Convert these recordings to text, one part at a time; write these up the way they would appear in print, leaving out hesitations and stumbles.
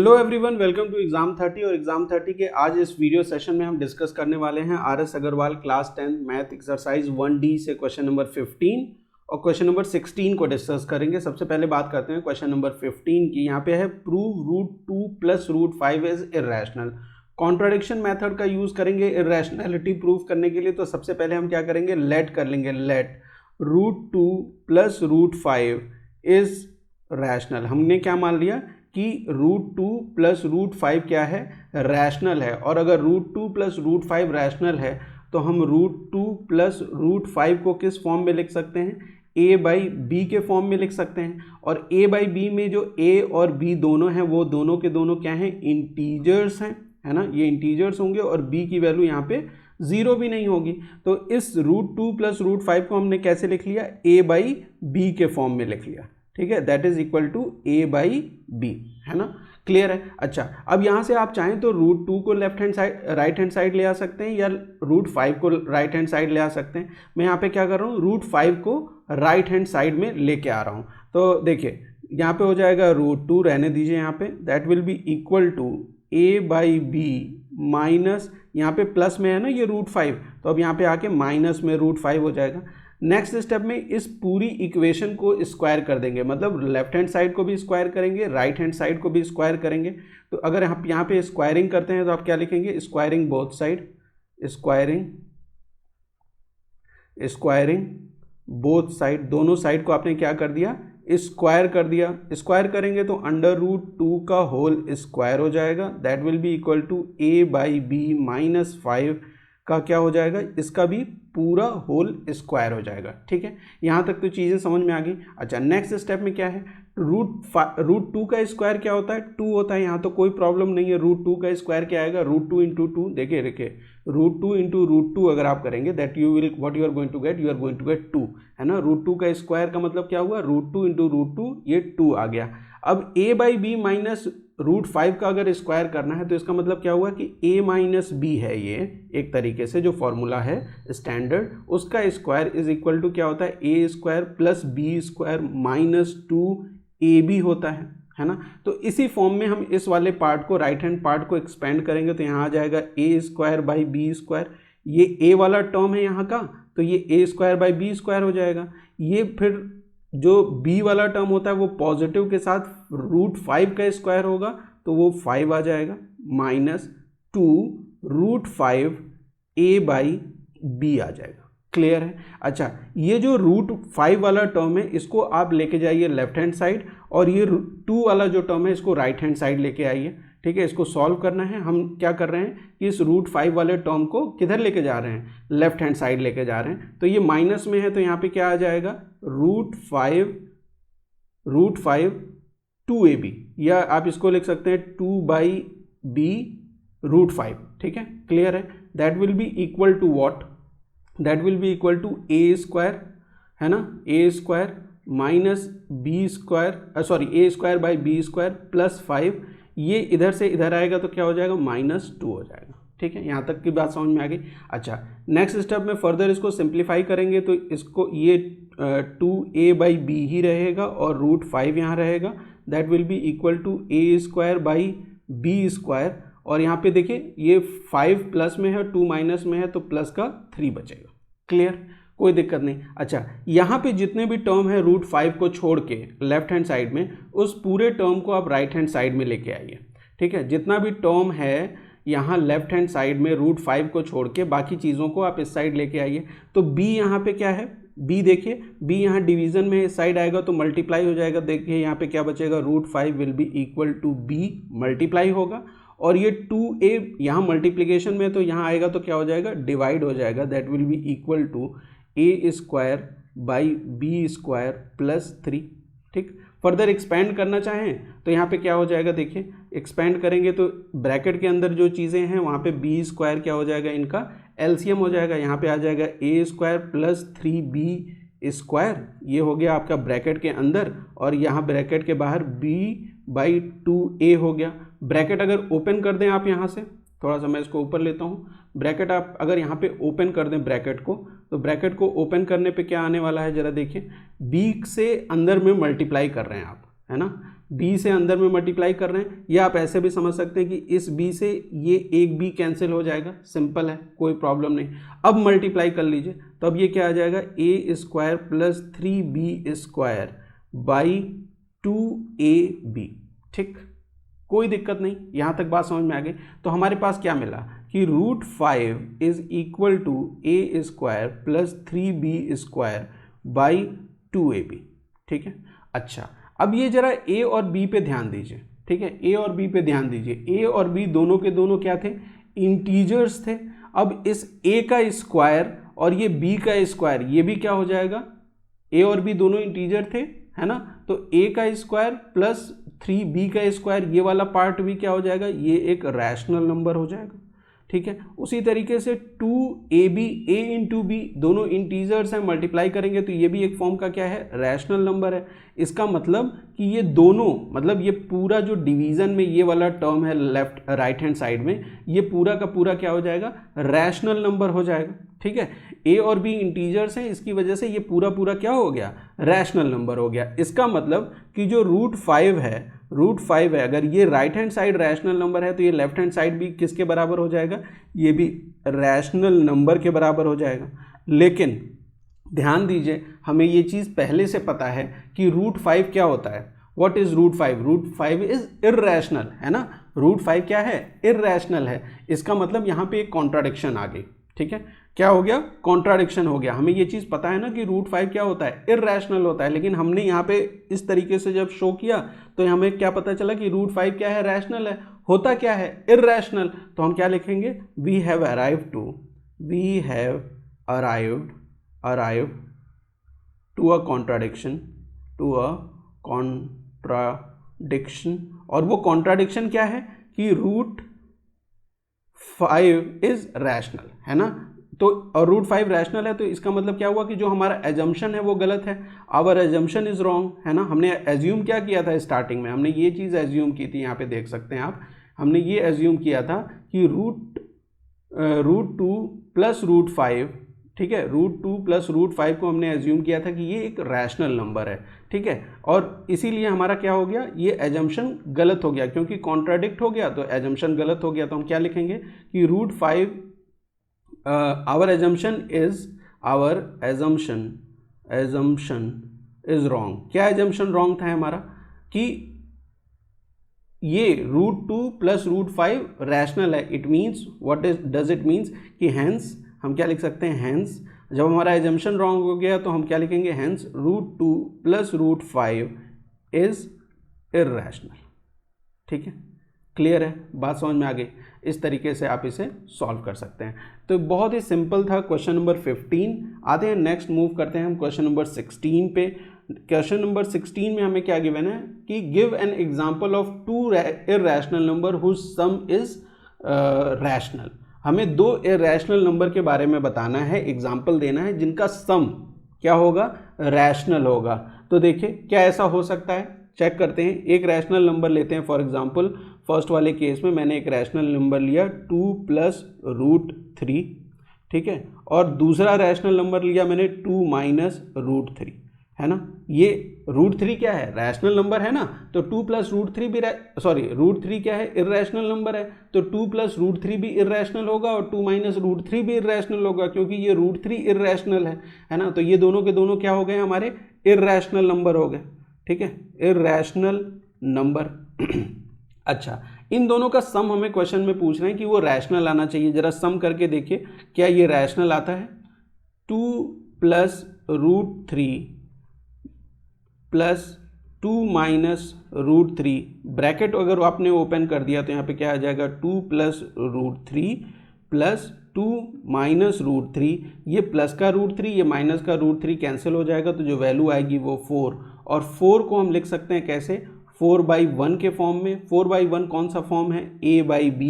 Hello everyone, welcome to exam 30। और exam 30 के आज इस वीडियो सेशन में हम डिस्कस करने वाले हैं R S. Agarwal class 10 math exercise 1D से क्वेश्चन नंबर 15 और क्वेश्चन नंबर 16 को डिस्कस करेंगे। सबसे पहले बात करते हैं क्वेश्चन नंबर 15 की। यहाँ पे है prove √2 plus √5 is irrational. Contradiction method का यूज करेंगे इर्रेशनैलिटी प्रूव करने के लिए। तो सबसे पहले हम क्या करेंगे, लेट कर लेंगे। Let √2 plus √5 is rational. हमने क्या मान लिया कि √2 प्लस √5 क्या है, रैशनल है। और अगर √2 प्लस √5 रैशनल है तो हम √2 प्लस √5 को किस फॉर्म में लिख सकते हैं, a/b के फॉर्म में लिख सकते हैं। और a/b में जो a और b दोनों हैं वो दोनों के दोनों क्या हैं, इंटीजर्स हैं, है ना। ये इंटीजर्स होंगे और b की वैल्यू यहाँ पे 0 भी नहीं होगी। तो इस √2 प्लस √5 को हमने कैसे लिख लिया, a/b के फॉर्म में लिख लिया। ठीक है, that is equal to a/b, है ना। क्लियर है। अच्छा, अब यहाँ से आप चाहें तो √2 को left hand side right hand side ले आ सकते हैं या √5 को राइट हैंड साइड ले आ सकते हैं। मैं यहाँ पे क्या कर रहा हूँ, √5 को राइट हैंड साइड में लेके आ रहा हूँ। तो देखिए यहाँ पे हो जाएगा √2, रहने दीजिए यहाँ पे, that will be equal to a/b minus, यहाँ पे प्लस में है ना ये √5, तो अब यहाँ पे आके माइनस में √5 हो जाएगा। नेक्स्ट स्टेप में इस पूरी इक्वेशन को स्क्वायर कर देंगे, मतलब लेफ्ट हैंड साइड को भी स्क्वायर करेंगे, राइट हैंड साइड को भी स्क्वायर करेंगे। तो अगर आप यहाँ पे स्क्वायरिंग करते हैं तो आप क्या लिखेंगे, squaring both side, squaring both side, दोनों साइड को आपने क्या कर दिया, स्क्वायर कर दिया। स्क्वायर करेंगे तो √2 का होल स्क्वायर हो जाएगा, that will be equal to a/b minus 5 का क्या हो जाएगा, इसका भी पूरा होल स्क्वायर हो जाएगा। ठीक है, यहाँ तक तो चीज़ें समझ में आ गई। अच्छा, नेक्स्ट स्टेप में क्या है, √2 का स्क्वायर क्या होता है, 2 होता है। यहाँ तो कोई प्रॉब्लम नहीं है। √2 का स्क्वायर क्या आएगा, √2 इंटू 2, देखिए √2 इंटू √2 अगर आप करेंगे that you will what you are going to get, you are going to get 2, है ना। √2 का स्क्वायर का मतलब क्या हुआ, √2 इंटू √2, ये 2 आ गया। अब a/b माइनस √5 का अगर स्क्वायर करना है तो इसका मतलब क्या हुआ कि a माइनस बी है, ये एक तरीके से जो फॉर्मूला है स्टैंडर्ड, उसका स्क्वायर इज इक्वल टू क्या होता है, a² plus b² minus 2ab होता है ना। तो इसी फॉर्म में हम इस वाले पार्ट को, राइट हैंड पार्ट को एक्सपेंड करेंगे तो यहाँ आ जाएगा a² बाई b²। ये a वाला टर्म है यहाँ का, तो ये a² बाई b² हो जाएगा। ये फिर जो b वाला टर्म होता है वो पॉजिटिव के साथ √5 का स्क्वायर होगा तो वो 5 आ जाएगा, माइनस 2 √5 a/b आ जाएगा। क्लियर है। अच्छा, ये जो √5 वाला टर्म है इसको आप लेके जाइए लेफ्ट हैंड साइड, और ये 2 वाला जो टर्म है इसको राइट हैंड साइड लेके आइए। ठीक है, इसको सॉल्व करना है। हम क्या कर रहे हैं कि इस √5 वाले टर्म को किधर लेके जा रहे हैं, लेफ्ट हैंड साइड लेके जा रहे हैं। तो ये माइनस में है तो यहाँ पे क्या आ जाएगा, √5 2ab, या आप इसको लिख सकते हैं 2/b √5। ठीक है, क्लियर है। That will be equal to what, that will be equal to a², है ना, a² minus a² by b² plus 5। ये इधर से इधर आएगा तो क्या हो जाएगा, -2 हो जाएगा। ठीक है, यहाँ तक की बात समझ में आ गई। अच्छा, नेक्स्ट स्टेप में फर्दर इसको सिंप्लीफाई करेंगे तो इसको ये 2a/b ही रहेगा और √5 यहाँ रहेगा, that will be equal to a² by b²। और यहाँ पे देखिए ये 5 प्लस में है, 2 माइनस में है, तो प्लस का 3 बचेगा। क्लियर, कोई दिक्कत नहीं। अच्छा, यहाँ पे जितने भी टर्म है √5 को छोड़ के लेफ्ट हैंड साइड में, उस पूरे टर्म को आप राइट हैंड साइड में लेके आइए। ठीक है, जितना भी टर्म है यहाँ लेफ्ट हैंड साइड में √5 को छोड़ के बाकी चीज़ों को आप इस साइड लेके आइए। तो b यहाँ पे क्या है, b देखिए, b यहाँ डिवीजन में इस साइड आएगा तो मल्टीप्लाई हो जाएगा। देखिए यहाँ पे क्या बचेगा, √5 will be equal to b multiply होगा, और ये 2a यहाँ मल्टीप्लिकेशन में तो यहाँ आएगा तो क्या हो जाएगा, डिवाइड हो जाएगा, that will be equal to a² by b² plus 3। ठीक, फर्दर एक्सपेंड करना चाहें तो यहाँ पे क्या हो जाएगा, देखिए एक्सपेंड करेंगे तो ब्रैकेट के अंदर जो चीज़ें हैं वहाँ पे b² क्या हो जाएगा, इनका एलसीएम हो जाएगा। यहाँ पे आ जाएगा a² प्लस 3b², ये हो गया आपका ब्रैकेट के अंदर, और यहाँ ब्रैकेट के बाहर b/2a हो गया। ब्रैकेट अगर ओपन कर दें आप यहाँ से, थोड़ा सा मैं इसको ऊपर लेता हूँ, ब्रैकेट आप अगर यहाँ पे ओपन कर दें ब्रैकेट को, तो ब्रैकेट को ओपन करने पे क्या आने वाला है, जरा देखिए, b से अंदर में मल्टीप्लाई कर रहे हैं आप, है ना, b से अंदर में मल्टीप्लाई कर रहे हैं, या आप ऐसे भी समझ सकते हैं कि इस b से ये एक b कैंसिल हो जाएगा, सिंपल है, कोई प्रॉब्लम नहीं। अब मल्टीप्लाई कर लीजिए, तो अब ये क्या आ जाएगा, a square plus 3b square by 2ab। ठीक, कोई दिक्कत नहीं, यहाँ तक बात समझ में आ गई। तो हमारे पास क्या मिला कि √5 is equal to a square plus 3b square by 2ab। ठीक है, अच्छा अब ये जरा a और b पे ध्यान दीजिए। ठीक है, a और b पे ध्यान दीजिए, a और b दोनों के दोनों क्या थे, इंटीजर्स थे। अब इस a का स्क्वायर और ये b का स्क्वायर, ये भी क्या हो जाएगा, a और b दोनों इंटीजर थे, है ना, तो a का स्क्वायर प्लस 3b का स्क्वायर, ये वाला पार्ट भी क्या हो जाएगा, ये एक रैशनल नंबर हो जाएगा। ठीक है, उसी तरीके से 2ab, a इंटू बी दोनों इंटीजर्स हैं, मल्टीप्लाई करेंगे तो ये भी एक फॉर्म का क्या है, रैशनल नंबर है। इसका मतलब कि ये दोनों, मतलब ये पूरा जो डिवीजन में ये वाला टर्म है लेफ्ट राइट हैंड साइड में, ये पूरा का पूरा क्या हो जाएगा, रैशनल नंबर हो जाएगा। ठीक है, a और b इंटीजर्स हैं, इसकी वजह से ये पूरा पूरा क्या हो गया, रैशनल नंबर हो गया। इसका मतलब कि जो √5 है, अगर ये right hand side rational number है तो ये लेफ्ट हैंड साइड भी किसके बराबर हो जाएगा, ये भी रैशनल नंबर के बराबर हो जाएगा। लेकिन ध्यान दीजिए, हमें ये चीज़ पहले से पता है कि √5 क्या होता है। What is √5? √5 इज इर्रेशनल, है ना, √5 क्या है, इर्रेशनल है। इसका मतलब यहाँ पे एक कॉन्ट्राडिक्शन आ गई। ठीक है, क्या हो गया, कॉन्ट्राडिक्शन हो गया। हमें ये चीज़ पता है ना कि √5 क्या होता है, इर्रेशनल होता है, लेकिन हमने यहाँ पे इस तरीके से जब शो किया तो हमें क्या पता चला कि √5 क्या है, रैशनल है। होता क्या है, इर्रेशनल। तो हम क्या लिखेंगे, we have arrived to a contradiction, और वो कॉन्ट्राडिक्शन क्या है कि √5 इज रैशनल, है ना। तो और √5 रैशनल है, तो इसका मतलब क्या हुआ कि जो हमारा एजम्पशन है वो गलत है, आवर एजम्पशन इज रॉन्ग, है ना। हमने एज्यूम क्या किया था स्टार्टिंग में, हमने ये चीज़ एज्यूम की थी, यहाँ पे देख सकते हैं आप, हमने ये एज्यूम किया था कि √2 प्लस √5, ठीक है, √2 प्लस √5 को हमने एज्यूम किया था कि ये एक रैशनल नंबर है। ठीक है, और इसीलिए हमारा क्या हो गया, ये एजम्पशन गलत हो गया, क्योंकि कॉन्ट्राडिक्ट हो गया तो एजम्पशन गलत हो गया। तो हम क्या लिखेंगे कि √5 आवर एजम्पशन इज रॉन्ग। क्या एजम्पशन रॉन्ग था हमारा, कि ये √2 प्लस √5 रैशनल है। It means what does it means कि हैंस हम क्या लिख सकते हैं, हैंस जब हमारा एजम्पशन रॉन्ग हो गया तो हम क्या लिखेंगे, हैंस √2 प्लस √5 इज इर्रेशनल। ठीक है, क्लियर है, बात समझ में आ गई। इस तरीके से आप इसे सॉल्व कर सकते हैं। तो बहुत ही सिंपल था क्वेश्चन नंबर 15। आते हैं नेक्स्ट, मूव करते हैं हम क्वेश्चन नंबर 16 पे। क्वेश्चन नंबर 16 में हमें क्या गिवन है कि give an example of 2 irrational number whose sum is rational. हमें 2 इर्रेशनल नंबर के बारे में बताना है, एग्जाम्पल देना है जिनका सम क्या होगा, रैशनल होगा। तो देखिए क्या ऐसा हो सकता है, चेक करते हैं। एक रैशनल नंबर लेते हैं, फॉर एग्जांपल फर्स्ट वाले केस में मैंने एक रैशनल नंबर लिया 2 प्लस √3, ठीक है, और दूसरा रैशनल नंबर लिया मैंने 2 माइनस √3, है ना। ये √3 क्या है, रैशनल नंबर है ना, तो 2 प्लस √3 भी √3 क्या है, इर्रेशनल नंबर है, तो 2 प्लस √3 भी इर्रेशनल होगा और 2 माइनस √3 भी इर्रेशनल होगा, क्योंकि ये √3 इर्रेशनल है ना। तो ये दोनों के दोनों क्या हो गए, हमारे इर्रेशनल नंबर हो गए। ठीक है, इर्रेशनल नंबर। अच्छा, इन दोनों का सम हमें क्वेश्चन में पूछ रहे हैं कि वो रैशनल आना चाहिए। जरा सम करके देखिए क्या ये रैशनल आता है। 2 प्लस √3 प्लस 2 माइनस √3, ब्रैकेट अगर आपने ओपन कर दिया तो यहाँ पे क्या आ जाएगा, 2 प्लस √3 प्लस 2 माइनस √3, ये प्लस का √3 ये माइनस का √3 कैंसिल हो जाएगा, तो जो वैल्यू आएगी वो 4। और 4 को हम लिख सकते हैं कैसे, 4/1 के फॉर्म में। 4/1 कौन सा फॉर्म है, a/b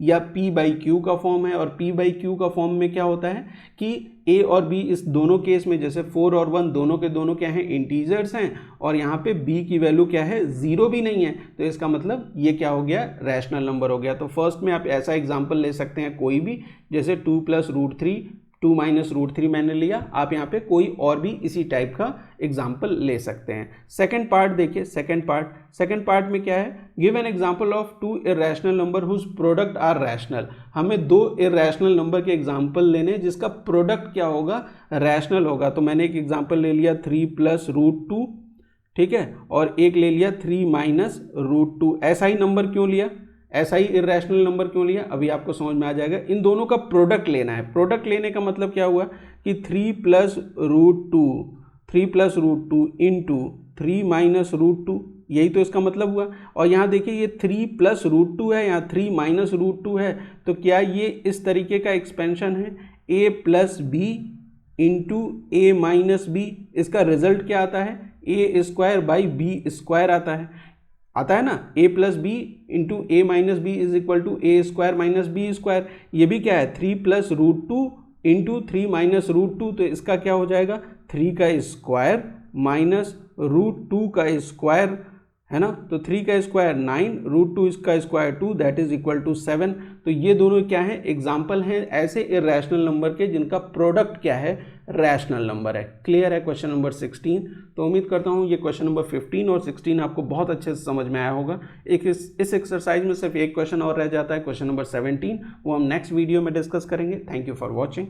या p/q का फॉर्म है। और p/q का फॉर्म में क्या होता है कि a और b इस दोनों केस में, जैसे 4 और 1 दोनों के दोनों क्या हैं, इंटीजर्स हैं, और यहाँ पे b की वैल्यू क्या है, 0 भी नहीं है, तो इसका मतलब ये क्या हो गया, रैशनल नंबर हो गया। तो फर्स्ट में आप ऐसा एग्जाम्पल ले सकते हैं कोई भी, जैसे 2 प्लस √3 2 माइनस रूट 3 मैंने लिया। आप यहाँ पे कोई और भी इसी टाइप का एग्जाम्पल ले सकते हैं। सेकंड पार्ट देखिए, सेकंड पार्ट में क्या है, give an example of 2 irrational number whose product are rational. हमें 2 इरेशनल नंबर के एग्जाम्पल लेने जिसका प्रोडक्ट क्या होगा, रैशनल होगा। तो मैंने एक एग्जाम्पल ले लिया 3 प्लस रूट 2, ठीक है, और एक ले लिया 3 माइनस रूट 2। ऐसा ही नंबर क्यों लिया, ऐसा ही इरेशनल नंबर क्यों लिया, अभी आपको समझ में आ जाएगा। इन दोनों का प्रोडक्ट लेना है। प्रोडक्ट लेने का मतलब क्या हुआ कि 3 plus root 2 into 3 minus root 2, यही तो इसका मतलब हुआ। और यहाँ देखिए ये 3 प्लस रूट 2 है, यहाँ 3 माइनस रूट 2 है, तो क्या ये इस तरीके का एक्सपेंशन है, a plus B into A minus B. इसका रिजल्ट क्या आता है, A square by B square आता है ना। a plus B into A minus B is equal to A square minus B square. ये भी क्या है, 3 plus root 2 into 3 minus root 2, तो इसका क्या हो जाएगा, 3 का स्क्वायर माइनस रूट 2 का स्क्वायर, है ना। तो 3 का स्क्वायर 9, रूट 2 इसका square 2, that is equal to 7। तो ये दोनों क्या है, एग्जाम्पल हैं ऐसे इरेशनल नंबर के जिनका प्रोडक्ट क्या है, रैशनल नंबर है। क्लियर है क्वेश्चन नंबर 16। तो उम्मीद करता हूँ ये क्वेश्चन नंबर 15 और 16 आपको बहुत अच्छे से समझ में आया होगा। इस एक्सरसाइज में सिर्फ एक क्वेश्चन और रह जाता है, क्वेश्चन नंबर 17, वो हम नेक्स्ट वीडियो में डिस्कस करेंगे। Thank you for watching.